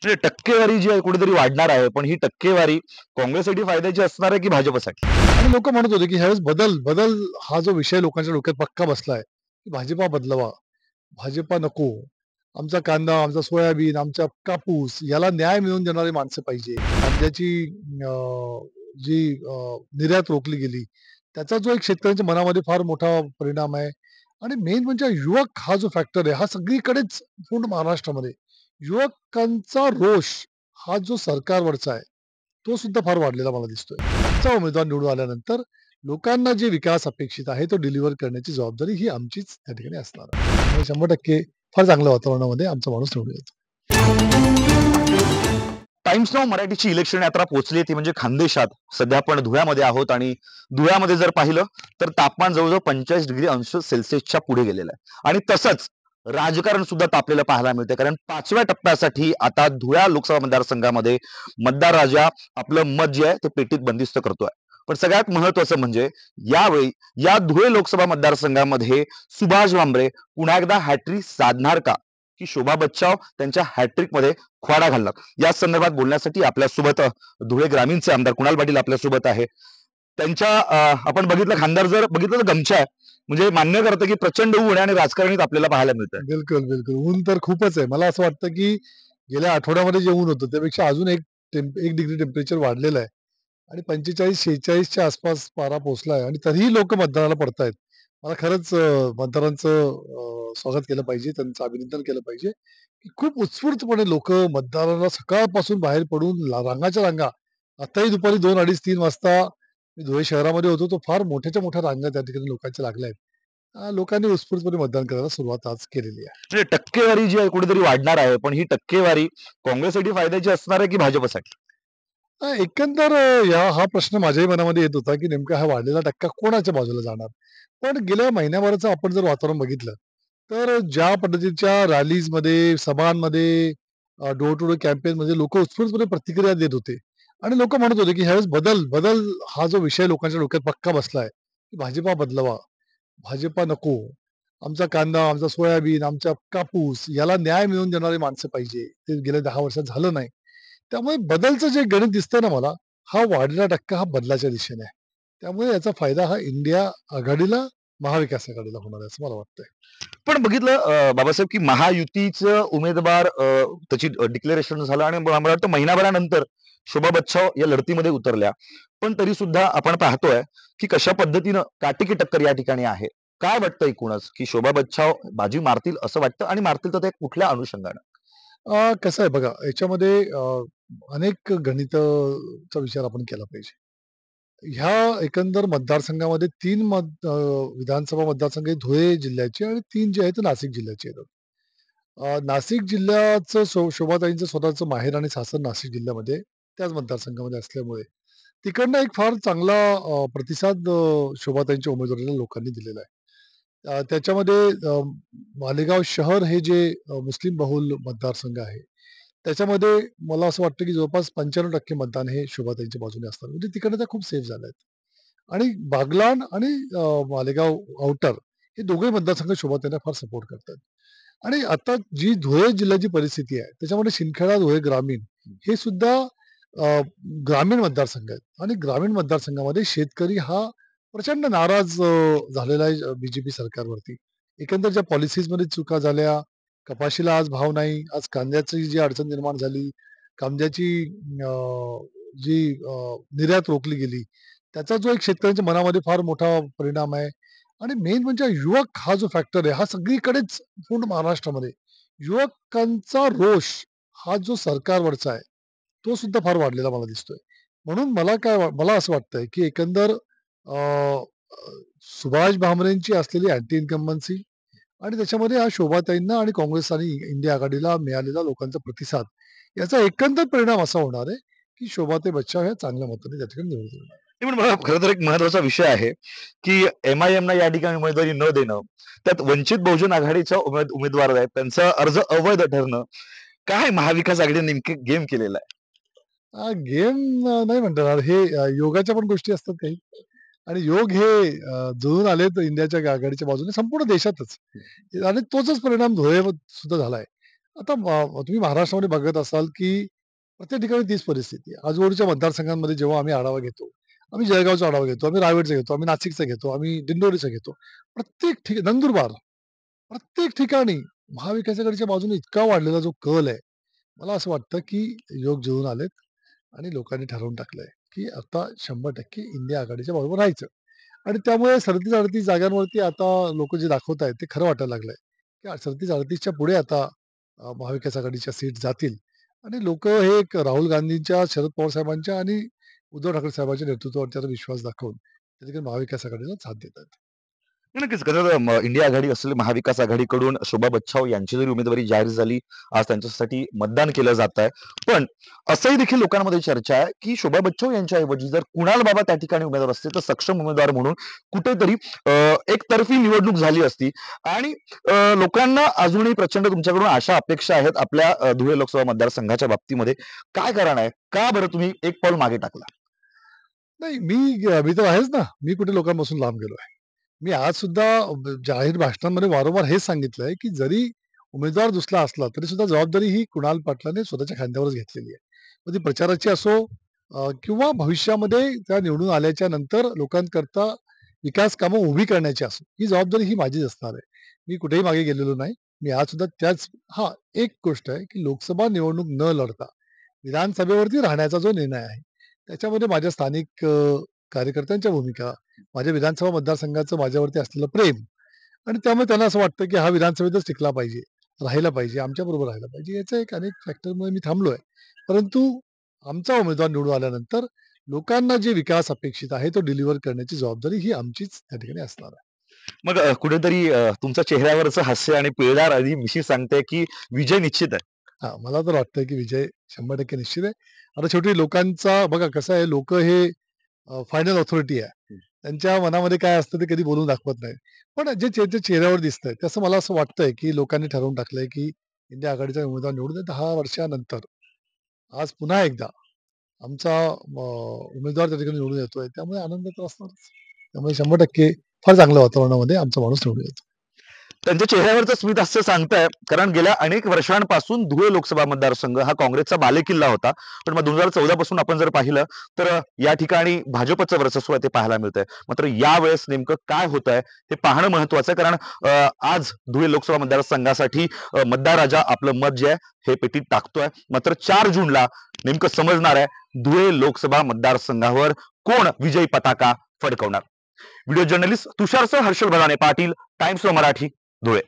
म्हणजे टक्केवारी जी आहे कुठेतरी वाढणार आहे, पण ही टक्केवारी काँग्रेससाठी फायद्याची असणार आहे की भाजपसाठी? आणि लोक म्हणत होते की ह्यावेळेस बदल बदल हा जो विषय लोकांच्या डोक्यात पक्का बसलाय की भाजपा बदलवा, भाजपा नको, आमचा कांदा, आमचा सोयाबीन, आमचा कापूस याला न्याय मिळवून देणारी माणसं पाहिजे. कांद्याची जी निर्यात रोखली गेली, त्याचा जो एक शेतकऱ्यांच्या मनामध्ये फार मोठा परिणाम आहे. आणि मेन म्हणजे युवक हा जो फॅक्टर आहे, हा सगळीकडेच पूर्ण महाराष्ट्रामध्ये युवकांचा रोष हा जो सरकारवरचा आहे, तो सुद्धा फार वाढलेला मला दिसतोय. आमचा उमेदवार निवडून आल्यानंतर लोकांना जे विकास अपेक्षित आहे, तो डिलिव्हर करण्याची जबाबदारी ही आमचीच त्या ठिकाणी असणार आहे. त्यामुळे 100% फार चांगल्या वातावरणामध्ये आमचा माणूस निवडून येतो. टाइम्स नाऊ मराठीची इलेक्शन यात्रा पोहोचली ती म्हणजे खानदेशात. सध्या आपण धुळ्यामध्ये आहोत आणि धुळ्यामध्ये जर पाहिलं तर तापमान जवळजवळ 45 डिग्री अंश सेल्सिअसच्या पुढे गेलेलं आहे. आणि तसंच राजकारण सुद्धा तापलेलं पाहायला मिळतं, कारण 5व्या टप्प्यासाठी आता धुळ्या लोकसभा मतदारसंघामध्ये मतदार राजा आपलं मत जे आहे ते पेटीत बंदिस्त करतोय. पण सगळ्यात महत्वाचं म्हणजे यावेळी या धुळे लोकसभा मतदारसंघामध्ये सुभाष भामरे पुन्हा एकदा हॅट्रिक साधणार का, की शोभा बच्चाव त्यांच्या हॅट्रिक मध्ये खोडा घालणार? या संदर्भात बोलण्यासाठी आपल्यासोबत धुळे ग्रामीणचे आमदार कुणाल पाटील आपल्यासोबत आहे. त्यांच्या आपण बघितलं, खासदार जर बघितलं तर गमछा आहे, म्हणजे मान्य करतं की प्रचंड ऊन आहे आणि राजकारणीत आपल्याला पाहायला मिळतं. बिलकुल, बिलकुल. ऊन तर खूपच आहे. मला असं वाटतं, की गेल्या आठवड्यामध्ये जे ऊन होतं, त्यापेक्षा अजून 1 डिग्री टेम्परेचर वाढलेलं आहे. आणि 45-46च्या आसपास पारा पोहोचला आहे आणि तरीही लोकं मतदानाला पडतायत. मला खरंच मतदारांचं स्वागत केलं पाहिजे, त्यांचं अभिनंदन केलं पाहिजे, की खूप उत्स्फूर्तपणे लोकं मतदाराला सकाळपासून बाहेर पडून रांगाच्या रांगा. आत्ताही दुपारी 2, 2:30, 3 वाजता मी धुळे शहरामध्ये होतो, तो फार मोठ्याच्या मोठ्या रांगा त्या ठिकाणी लोकांच्या लागल्या आहेत. लोकांनी उत्स्फूर्तपणे मतदान करायला सुरुवात आज केलेली आहे. म्हणजे टक्केवारी जी आहे कुठेतरी वाढणार आहे, पण ही टक्केवारी काँग्रेससाठी फायद्याची असणार आहे की भाजपसाठी? एकंदर हा प्रश्न माझ्याही मनामध्ये येत होता, की नेमका हा वाढलेला टक्का कोणाच्या बाजूला जाणार? पण गेल्या महिन्याभराचं आपण जर वातावरण बघितलं, तर ज्या पद्धतीच्या रॅलीजमध्ये, सभांमध्ये, डोर टू डोर कॅम्पेनमध्ये लोकं उत्स्फूर्तपणे प्रतिक्रिया देत होते. आणि लोकं म्हणत होते, की ह्यावेळेस बदल बदल हा जो विषय लोकांच्या डोक्यात पक्का बसलाय, की भाजपा बदलवा, भाजपा नको, आमचा कांदा, आमचा सोयाबीन, आमचा कापूस याला न्याय मिळवून देणारी माणसं पाहिजे. ते गेल्या 10 वर्षात झालं नाही. त्यामुळे बदलचं जे गणित दिसतं ना मला, हा वाढलेला टक्का हा बदलाच्या दिशेने आहे. त्यामुळे याचा फायदा हा इंडिया आघाडीला, महाविकास आघाडीला होणार आहे असं मला वाटतंय. पण बघितलं बाबासाहेब, की महायुतीचं उमेदवार त्याची डिक्लेरेशन झालं आणि मला वाटतं महिनाभरानंतर शोभा बच्छाव या लढतीमध्ये उतरल्या. पण तरी सुद्धा आपण पाहतोय की कशा पद्धतीनं काटेकी टक्कर या ठिकाणी आहे. काय वाटतं एकूणच, की शोभा बच्छाव बाजी मारतील असं वाटतं, आणि मारतील तर ते कुठल्या अनुषंगानं? कसं आहे बघा, याच्यामध्ये अनेक गणिताचा विचार आपण केला पाहिजे. ह्या एकंदर मतदारसंघामध्ये 3 विधानसभा मतदारसंघ हे धुळे जिल्ह्याचे आणि 3 जे आहेत ते नाशिक जिल्ह्याचे आहेत. नाशिक जिल्ह्याचं शोभाताईंचं स्वतःचं माहेर आणि सासर नाशिक जिल्ह्यामध्ये, त्याच मतदारसंघामध्ये असल्यामुळे तिकडनं एक फार चांगला प्रतिसाद शोभाताईंच्या उमेदवारीला लोकांनी दिलेला आहे. त्याच्यामध्ये मालेगाव शहर हे जे मुस्लिम बहुल मतदारसंघ आहे, त्याच्यामध्ये मला असं वाटतं की जवळपास 95% मतदान हे शोभाताईंच्या बाजूने असणार. म्हणजे तिकडनं त्या खूप सेफ झाल्या आहेत. आणि बागलाण आणि मालेगाव आउटर हे दोघंही मतदारसंघ शोभाताईंना फार सपोर्ट करतात. आणि आता जी धुळे जिल्ह्याची परिस्थिती आहे, त्याच्यामध्ये शिंदखेडा, धुळे ग्रामीण हे सुद्धा अ, ग्रामीण मतदारसंघ आहेत आणि ग्रामीण मतदारसंघामध्ये शेतकरी हा प्रचंड नाराज झालेला आहे बीजेपी सरकारवरती. एकंदर ज्या पॉलिसीजमध्ये चुका झाल्या, कपाशीला आज भाव नाही, आज कांद्याची जी अडचण निर्माण झाली, कांद्याची अ, जी निर्यात रोखली गेली, त्याचा जो एक शेतकऱ्यांच्या मनामध्ये फार मोठा परिणाम आहे. आणि मेन म्हणजे युवक हा जो फॅक्टर आहे, हा सगळीकडेच पूर्ण महाराष्ट्रामध्ये युवकांचा रोष हा जो सरकारवरचा आहे, तो सुद्धा फार वाढलेला मला दिसतोय. म्हणून मला असं वाटतंय, की एकंदर अ, अ, सुभाष भामरेंची असलेली अँटी इन्कम्बन्सी आणि त्याच्यामध्ये हा शोभाताईंना आणि काँग्रेस आणि इंडिया आघाडीला मिळालेला लोकांचा प्रतिसाद, याचा एकंदर परिणाम असा होणार आहे, की शोभाताई बच्चाव ह्या चांगल्या मताने त्या ठिकाणी निवडून येणार. ते पण मला खरं तर एक महत्वाचा विषय आहे, की एम-आय-एमना या ठिकाणी उमेदवारी न देणं, त्यात वंचित बहुजन आघाडीच्या उमेदवार आहेत, त्यांचा अर्ज अवैध ठरणं. काय महाविकास आघाडीने नेमकी गेम केलेला आहे? गेम नाही म्हणता येणार. हे योगाच्या पण गोष्टी असतात काही. आणि योग हे जुळून आलेत इंडियाच्या आघाडीच्या बाजूने संपूर्ण देशातच. आणि तोच परिणाम धुळेवर सुद्धा झालाय. आता तुम्ही महाराष्ट्रामध्ये बघत असाल, की प्रत्येक ठिकाणी तीच परिस्थिती आहे. आजूबाजूच्या मतदारसंघांमध्ये जेव्हा आम्ही आढावा घेतो, आम्ही जळगावचा आढावा घेतो, आम्ही रायगडचा घेतो, आम्ही नाशिकचा घेतो, आम्ही दिंडोरीचा घेतो. प्रत्येक नंदुरबार, प्रत्येक ठिकाणी महाविकास आघाडीच्या बाजूने इतका वाढलेला जो कल आहे, मला असं वाटतं, की योग जुळून आलेत आणि लोकांनी ठरवून टाकलंय, की आता 100% इंडिया आघाडीच्या बरोबर राहायचं. आणि त्यामुळे 37-38 जागांवरती आता लोकं जे दाखवतायत ते खरं वाटायला लागलंय, की 37-38च्या पुढे आता महाविकास आघाडीच्या सीट जातील आणि लोकं हे एक राहुल गांधींच्या, शरद पवार साहेबांच्या आणि उद्धव ठाकरे साहेबांच्या नेतृत्वावरती आता विश्वास दाखवून त्या ठिकाणी महाविकास आघाडीला साथ देतात. नक्कीच. कसं इंडिया आघाडी असेल, महाविकास आघाडीकडून शोभा बच्छाव यांची जरी उमेदवारी जाहीर झाली, आज त्यांच्यासाठी मतदान केलं जात आहे. पण असंही देखील लोकांमध्ये चर्चा आहे, की शोभा बच्छाव यांच्याऐवजी जर कुणाल बाबा त्या ठिकाणी उमेदवार असते, तर सक्षम उमेदवार म्हणून कुठेतरी एकतर्फी निवडणूक झाली असती आणि लोकांना अजूनही प्रचंड तुमच्याकडून आशा अपेक्षा आहेत आपल्या धुळे लोकसभा मतदारसंघाच्या बाबतीमध्ये. काय कारण आहे? का बरं तुम्ही एक पाऊल मागे टाकला? नाही, मी तर आहेच ना. मी कुठे लोकांपासून लांब गेलोय. मी आज सुद्धा जाहीर भाषणांमध्ये वारंवार हेच सांगितलंय, की जरी उमेदवार दुसरा असला, तरी सुद्धा जबाबदारी ही कुणाल पाटलाने स्वतःच्या खांद्यावरच घेतलेली आहे. मग ती प्रचाराची असो किंवा भविष्यामध्ये त्या निवडून आल्याच्या नंतर लोकांकरता विकास कामं उभी करण्याची असो, ही जबाबदारी ही माझीच असणार आहे. मी कुठेही मागे गेलेलो नाही. मी आज सुद्धा त्याच हां, एक गोष्ट आहे, की लोकसभा निवडणूक न लढता विधानसभेवरती राहण्याचा जो निर्णय आहे, त्याच्यामध्ये माझ्या स्थानिक कार्यकर्त्यांच्या भूमिका, माझ्या विधानसभा मतदारसंघाचं माझ्यावरती असलेलं प्रेम आणि त्यामुळे त्यांना असं वाटतं, की हा विधानसभेतच टिकला पाहिजे, राहिला पाहिजे, आमच्याबरोबर राहिला पाहिजे. याचा एक अनेक फॅक्टरमुळे मी थांबलोय. परंतु आमचा उमेदवार निवडून आल्यानंतर लोकांना जे विकास अपेक्षित आहे, तो डिलिव्हर करण्याची जबाबदारी ही आमचीच त्या ठिकाणी असणार आहे. मग कुठेतरी तुमच्या चेहऱ्यावरचं हास्य आणि पिळदार आधी मिशी सांगते, की विजय निश्चित आहे. हां, मला तर वाटतंय, की विजय 100% निश्चित आहे. आता शेवटी लोकांचा बघा कसं आहे, लोकं हे फायनल ऑथॉरिटी आहे. त्यांच्या मनामध्ये काय असतं ते कधी बोलून दाखवत नाहीत. पण जे त्यांच्या चेहऱ्यावर दिसतंय, तसं मला असं वाटतंय, की लोकांनी ठरवून टाकलंय, की इंडिया आघाडीचा उमेदवार निवडून दे 10 वर्षानंतर. आज पुन्हा एकदा आमचा उमेदवार त्या ठिकाणी निवडून येतोय. त्यामुळे आनंद तर असणारच. त्यामुळे 100% फार चांगल्या वातावरणामध्ये आमचा माणूस निवडून येतो. त्यांच्या चेहऱ्यावरचं स्मित हास्य सांगतंय, कारण गेल्या अनेक वर्षांपासून धुळे लोकसभा मतदारसंघ हा काँग्रेसचा बालेकिल्ला होता. पण मग 2014 पासून आपण जर पाहिलं, तर या ठिकाणी भाजपचं वर्चस्व आहे ते पाहायला मिळतंय. मात्र यावेळेस नेमकं काय होतंय हे पाहणं महत्वाचं आहे. कारण आज धुळे लोकसभा मतदारसंघासाठी मतदार राजा आपलं मत जे आहे हे पेटीत टाकतोय. मात्र 4 जूनला नेमकं समजणार आहे धुळे लोकसभा मतदारसंघावर कोण विजयी पताका फडकवणार. व्हिडिओ जर्नलिस्ट तुषारसह हर्षल भदाने पाटील, टाइम्स ऑफ मराठी, धुळे.